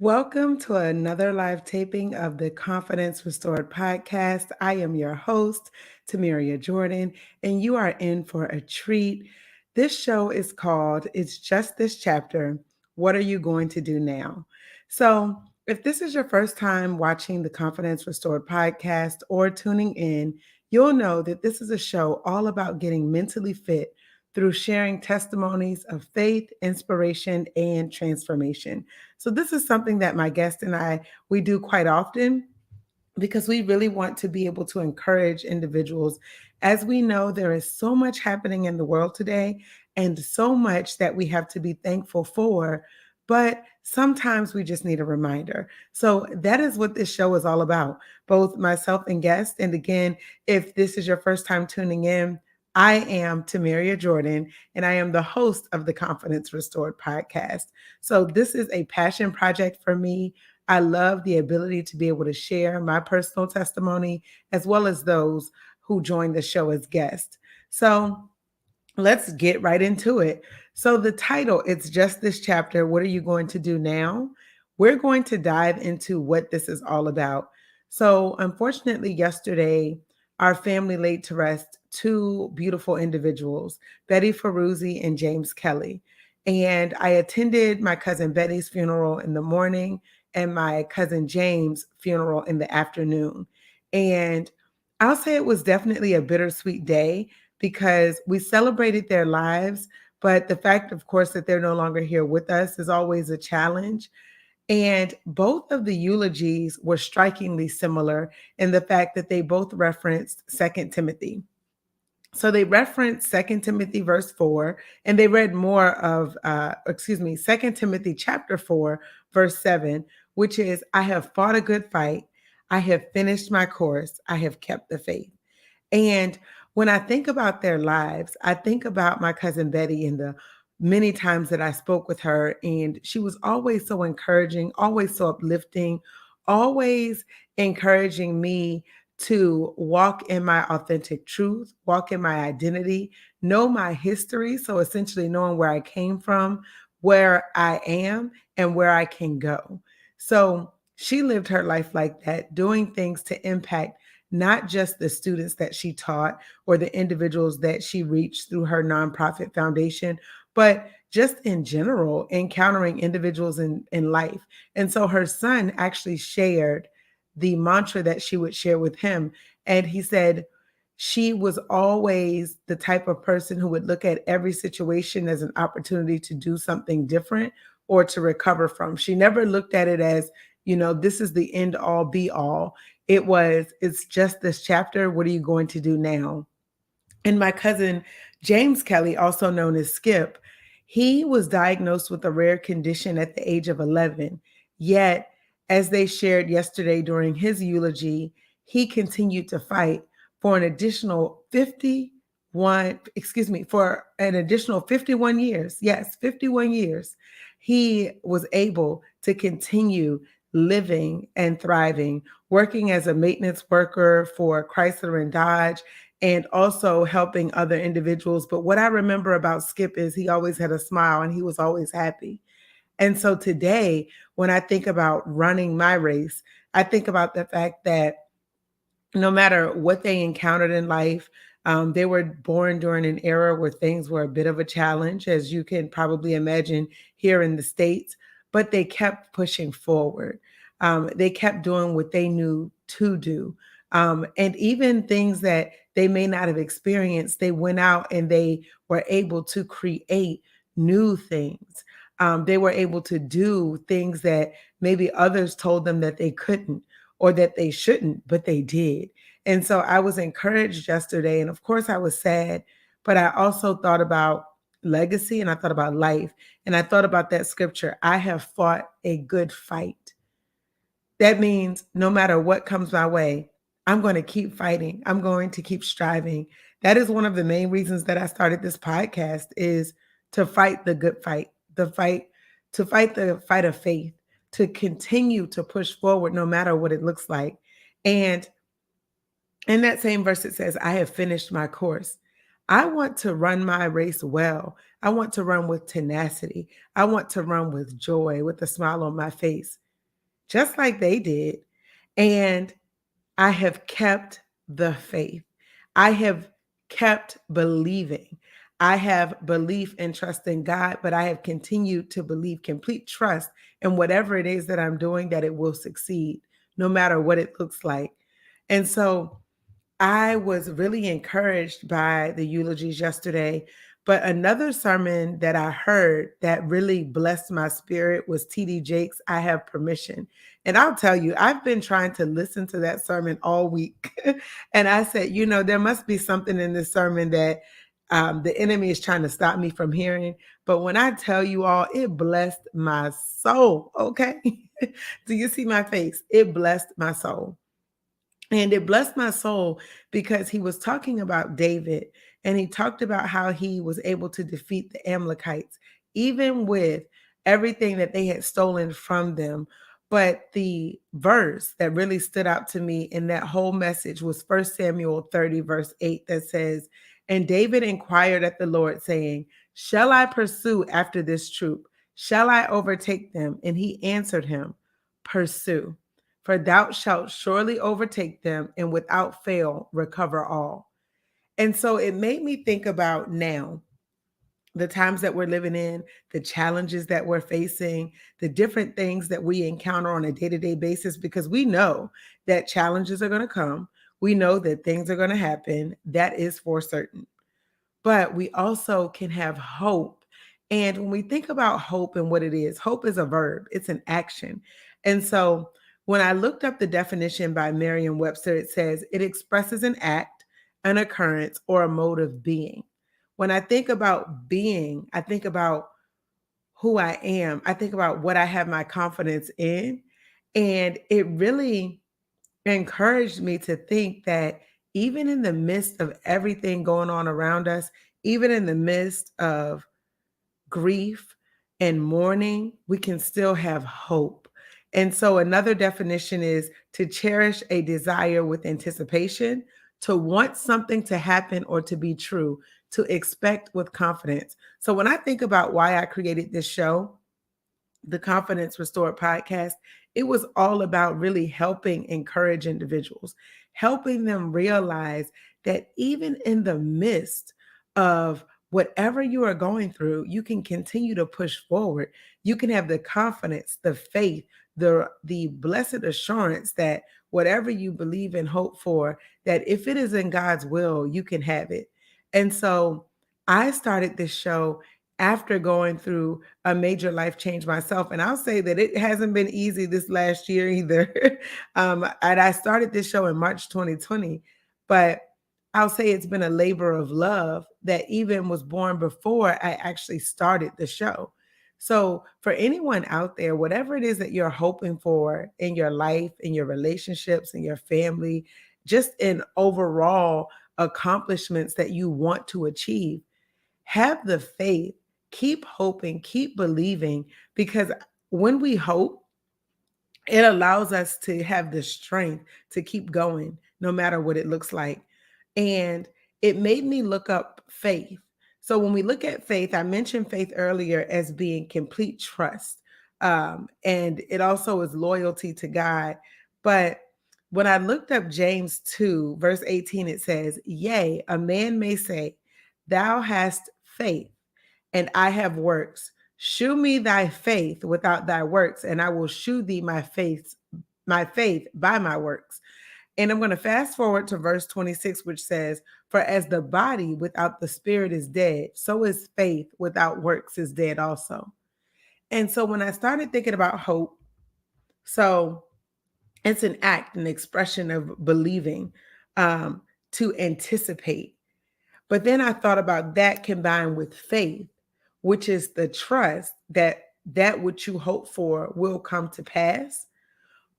Welcome to another live taping of the Confidence Restored podcast. I am your host, Tomeria Jordan, and you are in for a treat. This show is called It's Just This Chapter. What are you going to do now? So, if this is your first time watching the Confidence Restored podcast or tuning in, you'll know that this is a show all about getting mentally fit through sharing testimonies of faith, inspiration, and transformation. So this is something that my guest and we do quite often because we really want to be able to encourage individuals. As we know, there is so much happening in the world today and so much that we have to be thankful for, but sometimes we just need a reminder. So that is what this show is all about, both myself and guests. And again, if this is your first time tuning in, I am Tomeria Jordan, and I am the host of the Confidence Restored podcast. So this is a passion project for me. I love the ability to be able to share my personal testimony as well as those who join the show as guests. So let's get right into it. So the title, It's Just This Chapter. What are you going to do now? We're going to dive into what this is all about. So unfortunately, yesterday, our family laid to rest two beautiful individuals, Betty Feruzi and James Kelley. And I attended my cousin Betty's funeral in the morning and my cousin James' funeral in the afternoon. And I'll say it was definitely a bittersweet day because we celebrated their lives. But the fact, of course, that they're no longer here with us is always a challenge. And both of the eulogies were strikingly similar in the fact that they both referenced Second Timothy. So they referenced Second Timothy verse 4, and they read more of, Second Timothy chapter 4, verse 7, which is, I have fought a good fight. I have finished my course. I have kept the faith. And when I think about their lives, I think about my cousin Betty and the many times that I spoke with her, and she was always so encouraging, always so uplifting, always encouraging me to walk in my authentic truth, walk in my identity, know my history. So essentially, knowing where I came from, where I am, and where I can go. So she lived her life like that, doing things to impact not just the students that she taught or the individuals that she reached through her nonprofit foundation, but just in general, encountering individuals in life. And so her son actually shared the mantra that she would share with him. And he said, she was always the type of person who would look at every situation as an opportunity to do something different or to recover from. She never looked at it as, this is the end all be all. It's just this chapter. What are you going to do now? And my cousin, James Kelley, also known as Skip, he was diagnosed with a rare condition at the age of 11. Yet, as they shared yesterday during his eulogy, he continued to fight for an additional 51 years. Yes, 51 years. He was able to continue living and thriving, working as a maintenance worker for Chrysler and Dodge, and also helping other individuals. But what I remember about Skip is he always had a smile and he was always happy. And so today, when I think about running my race, I think about the fact that no matter what they encountered in life, they were born during an era where things were a bit of a challenge, as you can probably imagine here in the States, but they kept pushing forward. They kept doing what they knew to do. And even things that they may not have experienced, they went out and they were able to create new things. They were able to do things that maybe others told them that they couldn't or that they shouldn't, but they did. And so I was encouraged yesterday. And of course, I was sad, but I also thought about legacy and I thought about life. And I thought about that scripture, I have fought a good fight. That means no matter what comes my way, I'm going to keep fighting. I'm going to keep striving. That is one of the main reasons that I started this podcast is to fight the good fight, to fight the fight of faith, to continue to push forward no matter what it looks like. And in that same verse, it says, I have finished my course. I want to run my race well. I want to run with tenacity. I want to run with joy, with a smile on my face. just like they did. And I have kept the faith. I have kept believing. I have belief and trust in God, but I have continued to believe complete trust in whatever it is that I'm doing, that it will succeed, no matter what it looks like. And so I was really encouraged by the eulogies yesterday. But another sermon that I heard that really blessed my spirit was TD Jakes' I Have Permission. And I'll tell you, I've been trying to listen to that sermon all week. And I said, there must be something in this sermon that the enemy is trying to stop me from hearing. But when I tell you all, it blessed my soul. Okay. Do you see my face? It blessed my soul. And it blessed my soul because he was talking about David, and he talked about how he was able to defeat the Amalekites, even with everything that they had stolen from them. But the verse that really stood out to me in that whole message was 1 Samuel 30, verse 8, that says, "And David inquired at the Lord, saying, Shall I pursue after this troop? Shall I overtake them? And he answered him, Pursue, for thou shalt surely overtake them, and without fail recover all." And so it made me think about now, the times that we're living in, the challenges that we're facing, the different things that we encounter on a day-to-day basis, because we know that challenges are going to come. We know that things are going to happen. That is for certain. But we also can have hope. And when we think about hope and what it is, hope is a verb, it's an action. And so when I looked up the definition by Merriam-Webster, it says it expresses an act, an occurrence, or a mode of being. When I think about being, I think about who I am. I think about what I have my confidence in. And it really encouraged me to think that even in the midst of everything going on around us, even in the midst of grief and mourning, we can still have hope. And so another definition is to cherish a desire with anticipation, to want something to happen or to be true, to expect with confidence. So when I think about why I created this show, the Confidence Restored podcast, it was all about really helping encourage individuals, helping them realize that even in the midst of whatever you are going through, you can continue to push forward. You can have the confidence, the faith, the blessed assurance that whatever you believe and hope for, that if it is in God's will, you can have it. And so I started this show after going through a major life change myself. And I'll say that it hasn't been easy this last year either. And I started this show in March 2020, but I'll say it's been a labor of love that even was born before I actually started the show. So for anyone out there, whatever it is that you're hoping for in your life, in your relationships, in your family, just in overall accomplishments that you want to achieve, have the faith, keep hoping, keep believing, because when we hope, it allows us to have the strength to keep going no matter what it looks like. And it made me look up faith. So when we look at faith, I mentioned faith earlier as being complete trust. And it also is loyalty to God. But when I looked up James 2, verse 18, it says, "Yea, a man may say, Thou hast faith, and I have works. Shew me thy faith without thy works, and I will shew thee my faith by my works." And I'm going to fast forward to verse 26, which says, "For as the body without the spirit is dead, so is faith without works is dead also." And so when I started thinking about hope, so it's an act, an expression of believing, um, to anticipate. But then I thought about that combined with faith, which is the trust that that which you hope for will come to pass,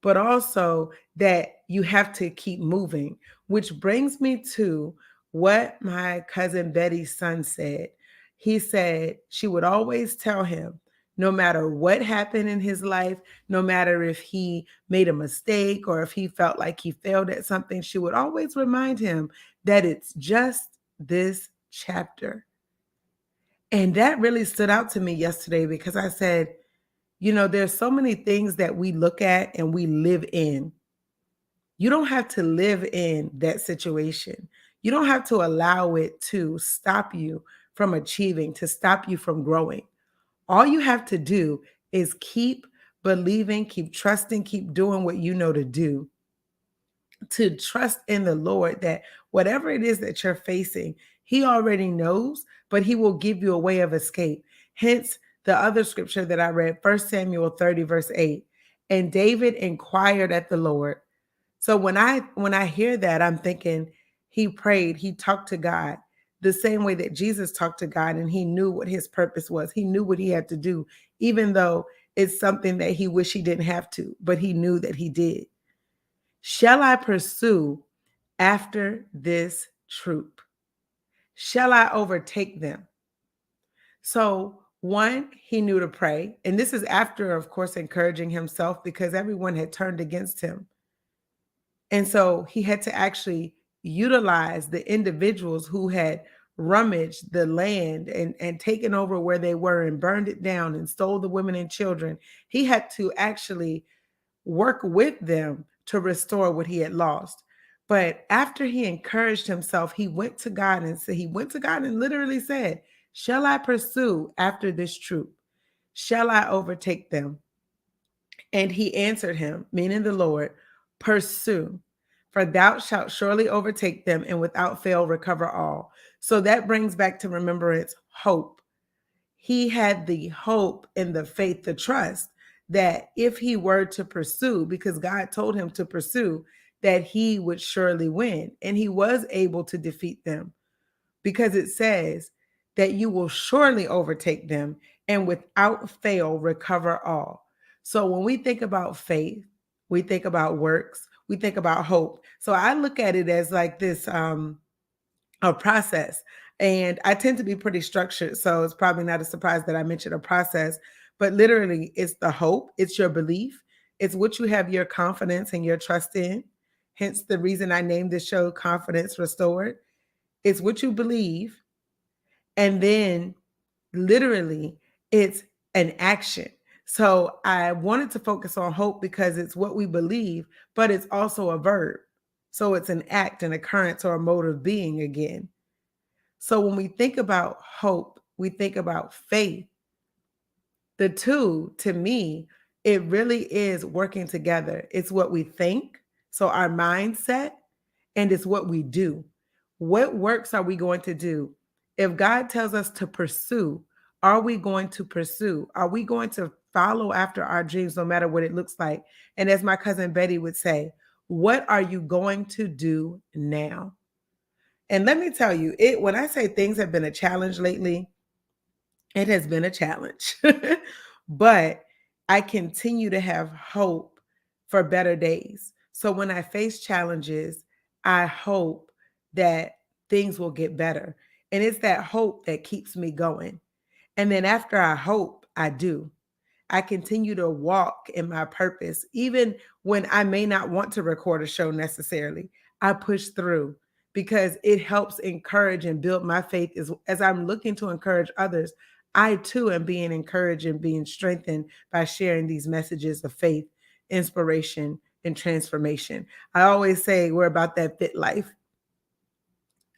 but also that you have to keep moving, which brings me to what my cousin Betty's son said. He said she would always tell him, no matter what happened in his life, no matter if he made a mistake or if he felt like he failed at something, she would always remind him that it's just this chapter. And that really stood out to me yesterday because I said, There's so many things that we look at and we live in. You don't have to live in that situation. You don't have to allow it to stop you from achieving, to stop you from growing. All you have to do is keep believing, keep trusting, keep doing what you know to do, to trust in the Lord that whatever it is that you're facing, He already knows, but He will give you a way of escape. Hence, the other scripture that I read, 1 Samuel 30, verse 8. And David inquired at the Lord. So when I hear that, I'm thinking he prayed, he talked to God the same way that Jesus talked to God, and he knew what his purpose was. He knew what he had to do, even though it's something that he wished he didn't have to, but he knew that he did. Shall I pursue after this troop? Shall I overtake them? So, one, he knew to pray. And this is after, of course, encouraging himself because everyone had turned against him. And so he had to actually utilize the individuals who had rummaged the land and taken over where they were and burned it down and stole the women and children. He had to actually work with them to restore what he had lost. But after he encouraged himself, he went to God and said, he went to God and literally said, shall I pursue after this troop? Shall I overtake them? And he answered him, meaning the Lord, pursue, for thou shalt surely overtake them and without fail recover all. So that brings back to remembrance hope. He had the hope and the faith, the trust that if he were to pursue, because God told him to pursue, that he would surely win. And he was able to defeat them because it says that you will surely overtake them and without fail recover all. So when we think about faith, we think about works, we think about hope. So I look at it as like this a process. And I tend to be pretty structured. So it's probably not a surprise that I mentioned a process, but literally it's the hope, it's your belief, it's what you have your confidence and your trust in. Hence the reason I named this show Confidence Restored. It's what you believe. And then literally it's an action. So I wanted to focus on hope because it's what we believe, but it's also a verb. So it's an act, an occurrence, or a mode of being again. So when we think about hope, we think about faith. The two, to me, it really is working together. It's what we think, so our mindset, and it's what we do. What works are we going to do? If God tells us to pursue, are we going to pursue? Are we going to follow after our dreams no matter what it looks like? And as my cousin Betty would say, what are you going to do now? And let me tell you, when I say things have been a challenge lately, it has been a challenge. But I continue to have hope for better days. So when I face challenges, I hope that things will get better. And it's that hope that keeps me going. And then after I hope, I do. I continue to walk in my purpose, even when I may not want to record a show necessarily. I push through because it helps encourage and build my faith as I'm looking to encourage others. I too am being encouraged and being strengthened by sharing these messages of faith, inspiration, and transformation. I always say we're about that fit life.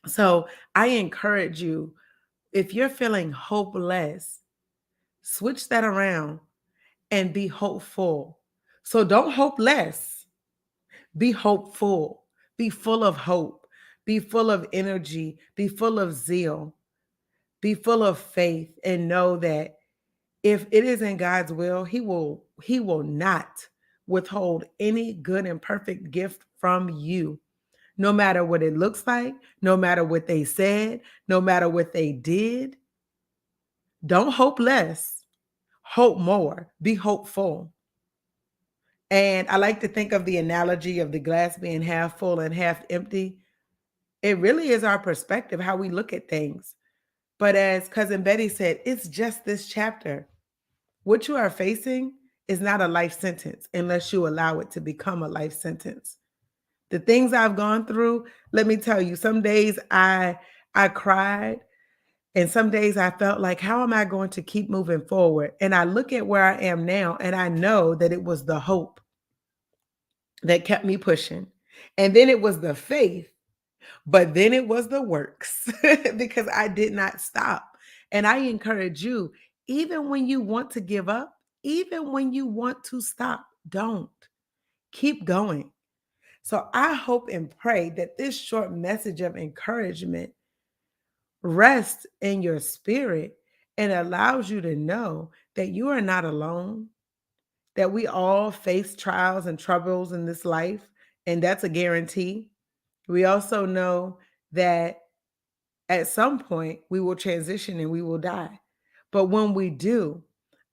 So I encourage you, if you're feeling hopeless, switch that around and be hopeful. So don't hope less. Be hopeful. Be full of hope. Be full of energy. Be full of zeal. Be full of faith and know that if it is in God's will, he will not withhold any good and perfect gift from you. No matter what it looks like, no matter what they said, no matter what they did. Don't hope less. Hope more. Be hopeful. And I like to think of the analogy of the glass being half full and half empty. It really is our perspective, how we look at things. But as Cousin Betty said, it's just this chapter. What you are facing is not a life sentence unless you allow it to become a life sentence. The things I've gone through, let me tell you, some days I cried And some days I felt like, how am I going to keep moving forward? And I look at where I am now, and I know that it was the hope that kept me pushing. And then it was the faith, but then it was the works because I did not stop. And I encourage you, even when you want to give up, even when you want to stop, don't. Keep going. So I hope and pray that this short message of encouragement rests in your spirit and allows you to know that you are not alone, that we all face trials and troubles in this life, and that's a guarantee. We also know that at some point we will transition and we will die. But when we do,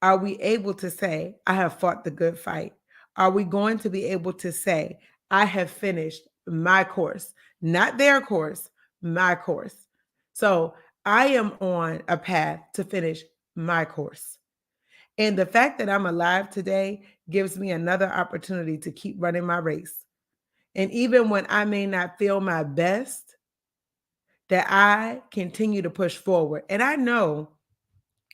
are we able to say, I have fought the good fight? Are we going to be able to say, I have finished my course, not their course, my course? So I am on a path to finish my course. And the fact that I'm alive today gives me another opportunity to keep running my race. And even when I may not feel my best, that I continue to push forward. And I know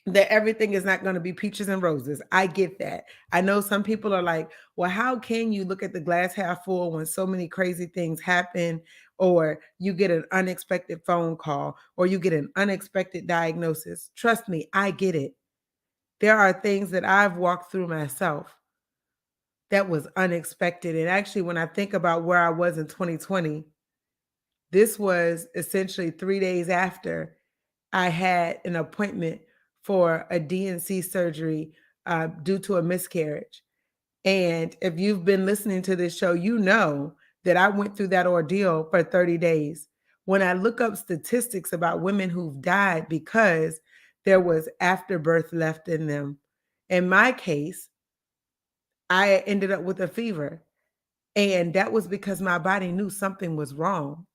that everything is not going to be peaches and roses. I get that. I know some people are like, well, how can you look at the glass half full when so many crazy things happen, or you get an unexpected phone call, or you get an unexpected diagnosis? Trust me, I get it. There are things that I've walked through myself that was unexpected. And actually, when I think about where I was in 2020, this was essentially 3 days after I had an appointment for a DNC surgery due to a miscarriage. And if you've been listening to this show, you know that I went through that ordeal for 30 days. When I look up statistics about women who've died because there was afterbirth left in them, in my case, I ended up with a fever. And that was because my body knew something was wrong.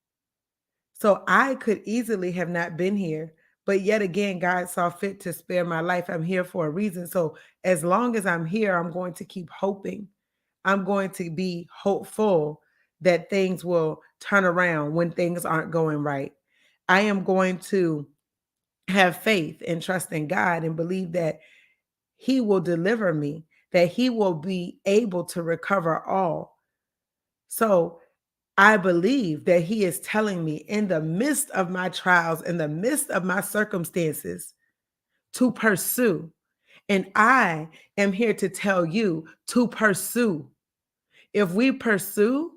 So I could easily have not been here. But yet again, God saw fit to spare my life. I'm here for a reason. So as long as I'm here, I'm going to keep hoping. I'm going to be hopeful that things will turn around when things aren't going right. I am going to have faith and trust in God and believe that He will deliver me, that He will be able to recover all. So I believe that He is telling me in the midst of my trials, in the midst of my circumstances, to pursue. And I am here to tell you to pursue. If we pursue,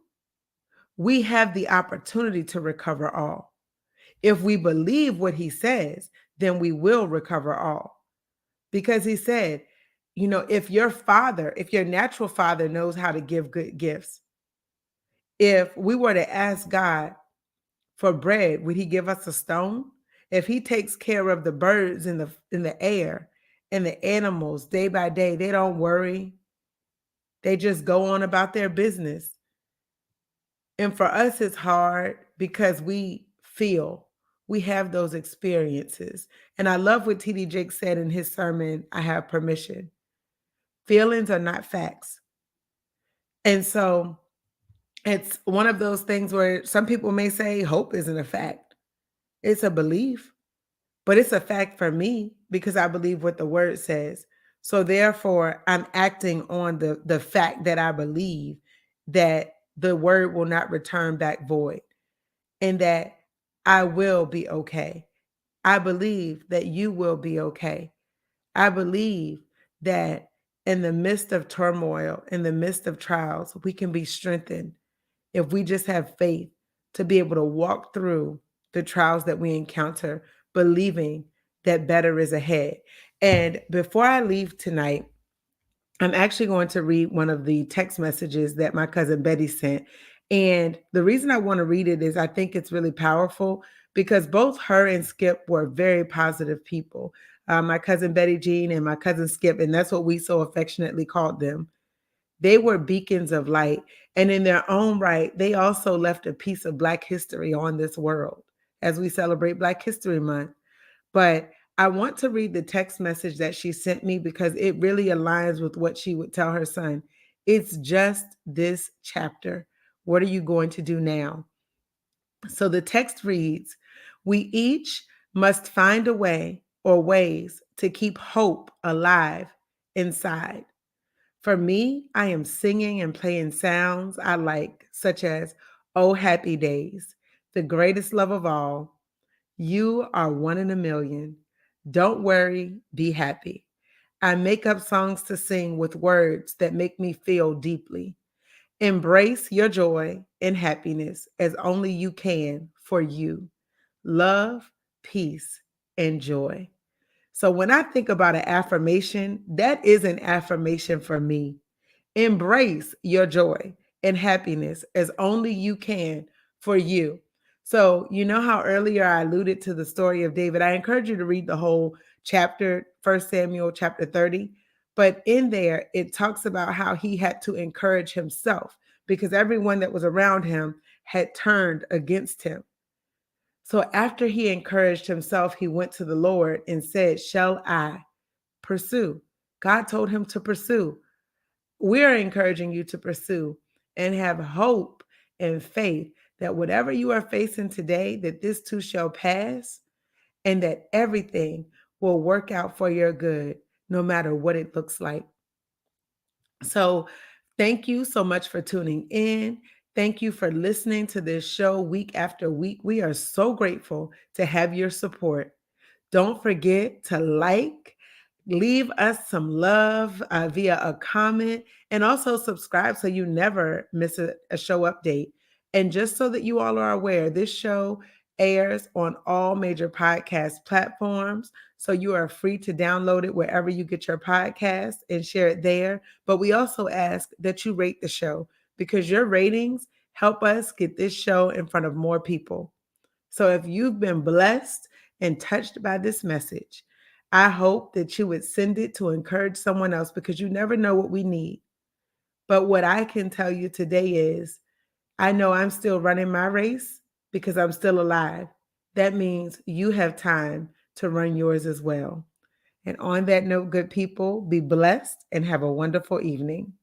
we have the opportunity to recover all. If we believe what He says, then we will recover all. Because He said, if your natural father knows how to give good gifts, if we were to ask God for bread, would He give us a stone? If He takes care of the birds in the air and the animals day by day, they don't worry. They just go on about their business. And for us, it's hard because we have those experiences. And I love what T.D. Jakes said in his sermon, I Have Permission. Feelings are not facts. And so it's one of those things where some people may say hope isn't a fact. It's a belief. But it's a fact for me because I believe what the word says. So therefore, I'm acting on the fact that I believe that the word will not return back void and that I will be okay. I believe that you will be okay. I believe that in the midst of turmoil, in the midst of trials, we can be strengthened if we just have faith to be able to walk through the trials that we encounter, believing that better is ahead. And before I leave tonight, I'm actually going to read one of the text messages that my cousin Betty sent. And the reason I want to read it is I think it's really powerful because both her and Skip were very positive people. My cousin Betty Jean and my cousin Skip, and that's what we so affectionately called them. They were beacons of light. And in their own right, they also left a piece of Black history on this world as we celebrate Black History Month. But I want to read the text message that she sent me because it really aligns with what she would tell her son. It's just this chapter. What are you going to do now? So the text reads, we each must find a way or ways to keep hope alive inside. For me, I am singing and playing sounds I like, such as Oh Happy Days, The Greatest Love of All, You Are One in a Million, Don't Worry, Be Happy. I make up songs to sing with words that make me feel deeply. Embrace your joy and happiness as only you can for you. Love, peace, and joy. So when I think about an affirmation, that is an affirmation for me. Embrace your joy and happiness as only you can for you. So, you know how earlier I alluded to the story of David. I encourage you to read the whole chapter, 1 Samuel chapter 30. But in there, it talks about how he had to encourage himself because everyone that was around him had turned against him. So after he encouraged himself, he went to the Lord and said, Shall I pursue? God told him to pursue. We're encouraging you to pursue and have hope and faith that whatever you are facing today, that this too shall pass and that everything will work out for your good, no matter what it looks like. So, thank you so much for tuning in. Thank you for listening to this show week after week. We are so grateful to have your support. Don't forget to like, leave us some love via a comment, and also subscribe so you never miss a show update. And just so that you all are aware, this show airs on all major podcast platforms. So you are free to download it wherever you get your podcast and share it there. But we also ask that you rate the show because your ratings help us get this show in front of more people. So if you've been blessed and touched by this message, I hope that you would send it to encourage someone else because you never know what we need. But what I can tell you today is I know I'm still running my race because I'm still alive. That means you have time to run yours as well. And on that note, good people, be blessed and have a wonderful evening.